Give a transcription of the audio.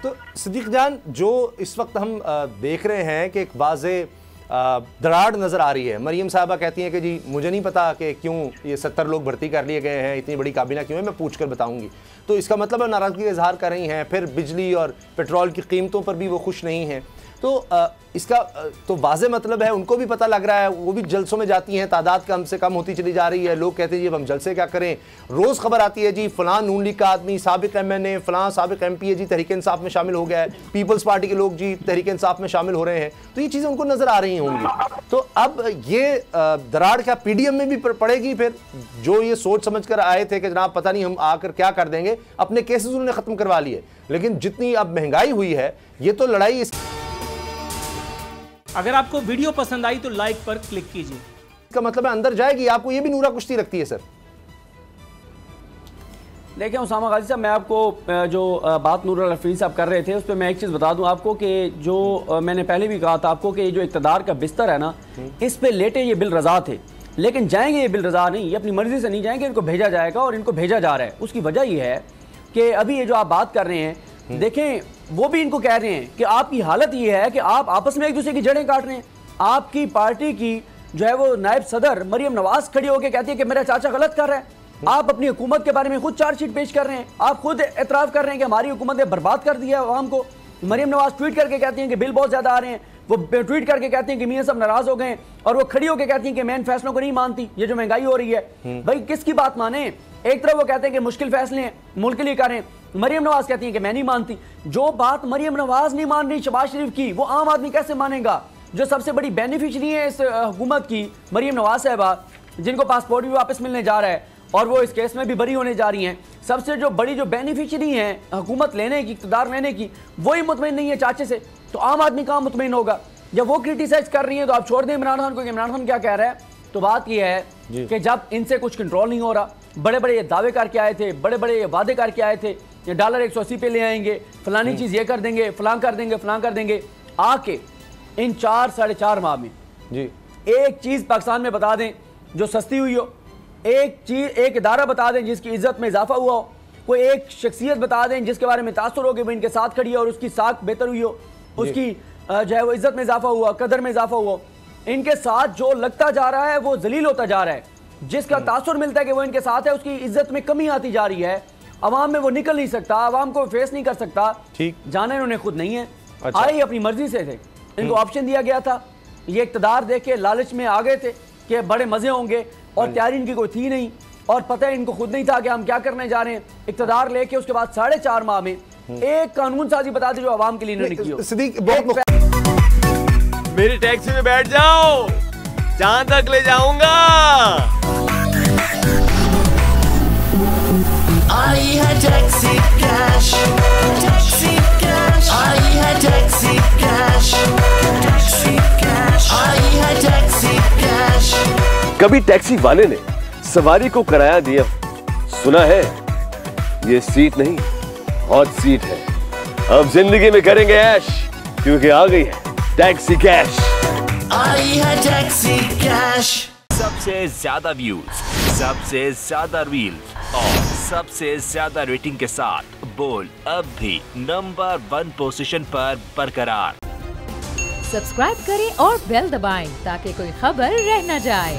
तो सिद्दीक जान, जो इस वक्त हम देख रहे हैं कि एक वाज़े दराड़ नज़र आ रही है। मरियम साहबा कहती हैं कि जी मुझे नहीं पता कि क्यों ये 70 लोग भर्ती कर लिए गए हैं, इतनी बड़ी काबीना क्यों है, मैं पूछ कर बताऊँगी। तो इसका मतलब है नाराज़गी का इजहार कर रही हैं। फिर बिजली और पेट्रोल की कीमतों पर भी वो खुश नहीं हैं। तो इसका तो वाज़े मतलब है उनको भी पता लग रहा है, वो भी जलसों में जाती हैं, तादाद कम से कम होती चली जा रही है। लोग कहते हैं जी अब हम जलसे क्या करें। रोज़ खबर आती है जी फ़लाँ नून लीग का आदमी, साबिक MNA, फ़लाँ साबिक MP है जी तहरीक इंसाफ में शामिल हो गया है, पीपल्स पार्टी के लोग जी तहरीक इंसाफ में शामिल हो रहे हैं। तो ये चीज़ें उनको नज़र आ रही होंगी। तो अब ये दराड़ क्या PDM में भी पड़ेगी? फिर जो ये सोच समझ कर आए थे कि जनाब पता नहीं हम आकर क्या कर देंगे, अपने केसेस उन्होंने ख़त्म करवा लिए, लेकिन जितनी अब महंगाई हुई है, ये तो लड़ाई। अगर आपको वीडियो पसंद आई तो लाइक पर क्लिक कीजिए। इसका मतलब है अंदर जाएगी। आपको ये भी नूरा कुश्ती लगती है सर? देखिए उसामा गाजी साहब, मैं आपको जो बात नूर हफीज़ साहब कर रहे थे उस पर मैं एक चीज़ बता दूं आपको कि जो मैंने पहले भी कहा था आपको कि जो इक़्तिदार का बिस्तर है ना, इस पे लेटे ये बिल रज़ा थे, लेकिन जाएंगे ये बिल रज़ा नहीं, ये अपनी मर्जी से नहीं जाएंगे, इनको भेजा जाएगा और इनको भेजा जा रहा है। उसकी वजह ये है कि अभी ये जो आप बात कर रहे हैं, देखें वो भी इनको कह रहे हैं कि आपकी हालत ये है कि आप आपस में एक दूसरे की जड़ें काट रहे हैं। आपकी पार्टी की जो है वो नायब सदर मरियम नवाज खड़ी होकर कहती है कि मेरा चाचा गलत कर रहा है। आप अपनी हुकूमत के बारे में खुद चार्जशीट पेश कर रहे हैं, आप खुद एतराफ़ कर रहे हैं कि हमारी हुकूमत ने बर्बाद कर दिया आवाम को। मरियम नवाज ट्वीट करके कहती हैं कि बिल बहुत ज़्यादा आ रहे हैं, वो ट्वीट करके कहती हैं कि मियां सब नाराज़ हो गए, और वो खड़ी होकर कहती हैं कि मैं इन फैसलों को नहीं मानती, ये जो महंगाई हो रही है। भाई किसकी बात माने? एक तरफ वो कहते हैं कि मुश्किल फैसले हैं मुल्क के लिए करें, मरियम नवाज कहती हैं कि मैं नहीं मानती। जो बात मरियम नवाज नहीं मान रही शहबाज शरीफ की, वो आम आदमी कैसे मानेगा? जो सबसे बड़ी बेनिफिशरी है इस हुकूमत की मरियम नवाज साहबा, जिनको पासपोर्ट भी वापस मिलने जा रहा है और वो इस केस में भी बरी होने जा रही हैं, सबसे जो बड़ी जो बेनिफिशरी है हुकूमत लेने की, इक़्तिदार लेने की, वही मुतमईन नहीं है चाचे से, तो आम आदमी कहाँ मुतमईन होगा? जब वो क्रिटिसाइज कर रही है तो आप छोड़ दें इमरान खान को। इमरान खान क्या कह रहा है? तो बात यह है कि जब इनसे कुछ कंट्रोल नहीं हो रहा, बड़े बड़े ये दावे करके आए थे, बड़े बड़े ये वादे करके आए थे, ये डॉलर 180 पे ले आएंगे, फलानी चीज़ ये कर देंगे, फलां कर देंगे, फलां कर देंगे। आके इन 4-4.5 माह में जी एक चीज़ पाकिस्तान में बता दें जो सस्ती हुई हो, एक चीज़, एक इदारा बता दें जिसकी इज्जत में इजाफा हुआ हो, कोई एक शख्सियत बता दें जिसके बारे में तासुर हो कि वो इनके साथ खड़ी है और उसकी साख बेहतर हुई हो, उसकी जो है वो इज्जत में इजाफा हुआ, कदर में इजाफा हुआ। इनके साथ जो लगता जा रहा है वो जलील होता जा रहा है, जिसका तासुर मिलता है कि वो इनके साथ है, उसकी इज्जत में कमी आती जा रही है। अवाम में वो निकल नहीं सकता, अवाम को फेस नहीं कर सकता। ठीक जाने इन्होंने खुद नहीं है। अच्छा। आए अपनी मर्जी से थे, इनको ऑप्शन दिया गया था, ये इक़्तिदार देख के लालच में आ गए थे कि बड़े मजे होंगे, और तैयारी इनकी कोई थी नहीं, और पता है इनको खुद नहीं था कि हम क्या करने जा रहे हैं। इक़्तिदार लेके उसके बाद 4.5 माह में एक कानून साजी बता दी जो अवाम के लिए इन्होंने की हो। मेरी टैक्सी में बैठ जाओ, चांद तक ले जाऊंगा। आई है टैक्सी कैश, टैक्सी कैश, आई है टैक्सी कैश, टैक्सी कैश, आई है टैक्सी कैश। कभी टैक्सी वाले ने सवारी को किराया दिया, सुना है ये सीट नहीं हॉट सीट है। अब जिंदगी में करेंगे ऐश, क्योंकि आ गई है टैक्सी कैश। आई है टैक्सी कैश। सबसे ज्यादा व्यूज, सबसे ज्यादा रील्स और सबसे ज्यादा रेटिंग के साथ बोल्ड अब भी नंबर 1 पोजीशन पर बरकरार। सब्सक्राइब करें और बेल दबाएं ताकि कोई खबर रह न जाए।